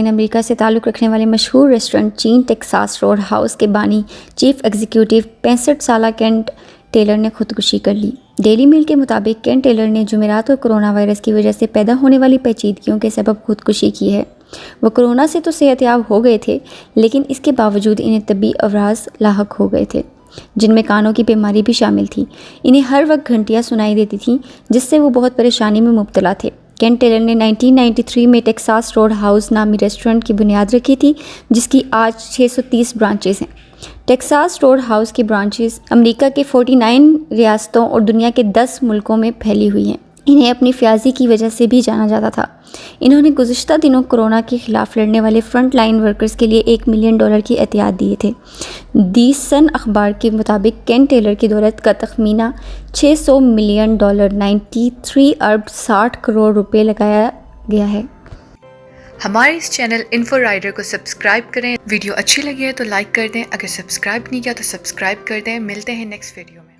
امریکہ سے تعلق رکھنے والے مشہور ریسٹورنٹ چین ٹیکساس روڈ ہاؤس کے بانی چیف ایگزیکٹو 65 سالہ کینٹ ٹیلر نے خودکشی کر لی۔ ڈیلی میل کے مطابق کینٹ ٹیلر نے جمعرات کو کرونا وائرس کی وجہ سے پیدا ہونے والی پیچیدگیوں کے سبب خودکشی کی ہے۔ وہ کرونا سے تو صحت یاب ہو گئے تھے، لیکن اس کے باوجود انہیں طبی امراض لاحق ہو گئے تھے، جن میں کانوں کی بیماری بھی شامل تھی۔ انہیں ہر وقت گھنٹیاں سنائی دیتی تھیں، جس سے وہ بہت پریشانی میں مبتلا تھے۔ کینٹ ٹیلر نے 1993 میں ٹیکساس روڈ ہاؤس نامی ریسٹورنٹ کی بنیاد رکھی تھی، جس کی آج 630 برانچز ہیں۔ ٹیکساس روڈ ہاؤس کی برانچز امریکہ کے 49 ریاستوں اور دنیا کے 10 ملکوں میں پھیلی ہوئی ہیں۔ انہیں اپنی فیاضی کی وجہ سے بھی جانا جاتا تھا۔ انہوں نے گزشتہ دنوں کورونا کے خلاف لڑنے والے فرنٹ لائن ورکرز کے لیے $1 ملین کی عطیات دیے تھے۔ دی سن اخبار کے مطابق کینٹ ٹیلر کی دولت کا تخمینہ $600 ملین 93 ارب 60 کروڑ روپے لگایا گیا ہے۔ ہمارے اس چینل انفو رائڈر کو سبسکرائب کریں۔ ویڈیو اچھی لگی ہے تو لائک کر دیں، اگر سبسکرائب نہیں کیا تو سبسکرائب کر دیں۔ ملتے ہیں نیکسٹ ویڈیو میں۔